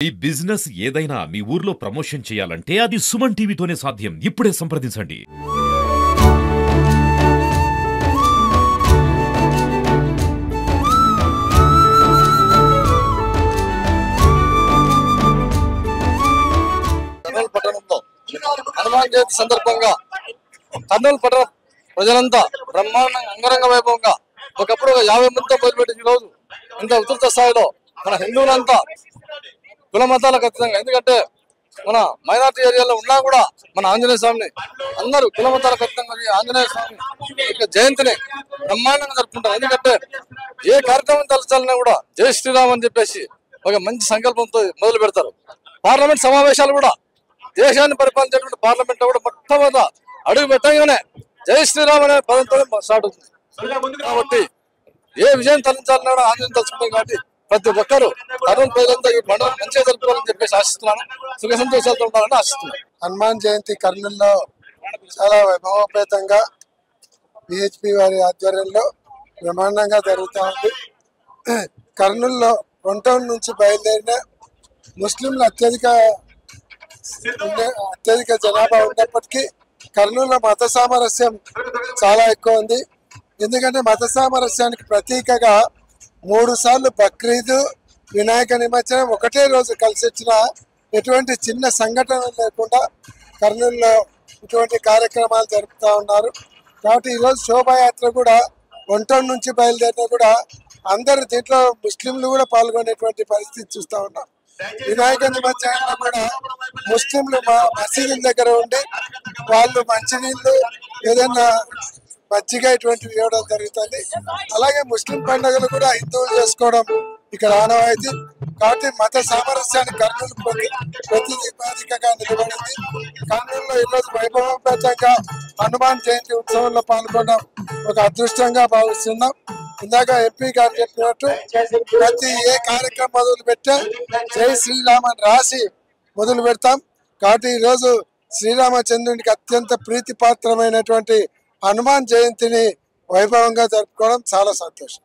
ఈ బిజినెస్ ఏదైనా మీ ఊర్లో ప్రమోషన్ చేయాలంటే అది సుమన్ టీవీతోనే సాధ్యం. ఇప్పుడే సంప్రదించండి. కర్నూలు పట్టణంలో హనుమాన్ జయంతి సందర్భంగా కర్నూలు పట్టణ ప్రజలంతా బ్రహ్మాండంగా అంగరంగ వైభవంగా ఒకప్పుడు 50 మందితో మొదలుపెట్టిన ఈ రోజు ఇంత ఉధృత స్థాయిలో మన హిందువులంతా కుల మతాలకు అతీతంగా, ఎందుకంటే మన మైనార్టీ ఏరియాలో ఉన్నా కూడా మన ఆంజనేయ స్వామిని అందరూ కుల మతాలకు అతీతంగా ఆంజనేయ స్వామి యొక్క జయంతిని బ్రహ్మాండంగా జరుపుకుంటారు. ఎందుకంటే ఏ కార్యక్రమం తలచాలన్నా కూడా జై శ్రీరామ్ అని చెప్పేసి ఒక మంచి సంకల్పంతో మొదలు పెడతారు. పార్లమెంట్ సమావేశాలు కూడా దేశాన్ని పరిపాలించేటువంటి పార్లమెంట్ లో కూడా మొట్టమొదట అడుగు పెట్టగానే జై శ్రీరామ్ అనే పదంతో స్టార్ట్ అవుతుంది. కాబట్టి ఏ విజయం తలచాలన్నా కూడా ఆంజనేయం తలుచుకుంటాం. కాబట్టి ప్రతి ఒక్కరు కర్నూలు ప్రజలంతా ఈ పండుగ మంచిగా జరుపుకోవాలని చెప్పేసి ఆశిస్తున్నాను. సుఖ సంతోషాలతో ఉండాలని ఆశిస్తున్నాను. హనుమాన్ జయంతి కర్నూలులో చాలా వైభవోపేతంగా బిహెచ్పి వారి ఆధ్వర్యంలో బ్రహ్మాండంగా జరుగుతూ ఉంది. కర్నూలులో 1 టౌన్ నుంచి బయలుదేరిన ముస్లింలు అత్యధిక జనాభా ఉన్నప్పటికీ కర్నూలులో మత సామరస్యం చాలా ఎక్కువ ఉంది. ఎందుకంటే మత సామరస్యానికి ప్రతీకగా 3 సార్లు బక్రీద్, వినాయక నిమజ్జనం ఒకటే రోజు కలిసి వచ్చిన ఎటువంటి చిన్న సంఘటన లేకుండా కర్నూలులో ఇటువంటి కార్యక్రమాలు జరుపుతూ ఉన్నారు. కాబట్టి ఈరోజు శోభాయాత్ర కూడా 1 టౌన్ నుంచి బయలుదేరినా కూడా అందరు దీంట్లో ముస్లింలు కూడా పాల్గొనేటువంటి పరిస్థితి చూస్తూ ఉన్నాం. వినాయక నిమజ్జనంలో కూడా ముస్లింలు మసీదుల దగ్గర ఉండి వాళ్ళు మంచినీళ్ళు ఏదైనా మజ్జిగ ఇటువంటివి ఇవ్వడం జరుగుతుంది. అలాగే ముస్లిం పండుగలు కూడా హిందువులు చేసుకోవడం ఇక్కడ ఆనవాయితీ. కాబట్టి మత సామరస్యాన్ని కర్నూలు ప్రతిపాదికగా నిలబడింది. కర్నూలులో ఈరోజు వైభవోపేతంగా హనుమాన్ జయంతి ఉత్సవంలో పాల్గొనడం ఒక అదృష్టంగా భావిస్తున్నాం. ఇందాక ఎంపీ గారు చెప్పినట్టు ప్రతి ఏ కార్యక్రమం మొదలు పెట్టా జై శ్రీరామ్ అని రాసి మొదలు పెడతాం. కాబట్టి ఈరోజు శ్రీరామచంద్రునికి అత్యంత ప్రీతిపాత్రమైనటువంటి హనుమాన్ జయంతిని వైభవంగా జరుపుకోవడం చాలా సంతోషం.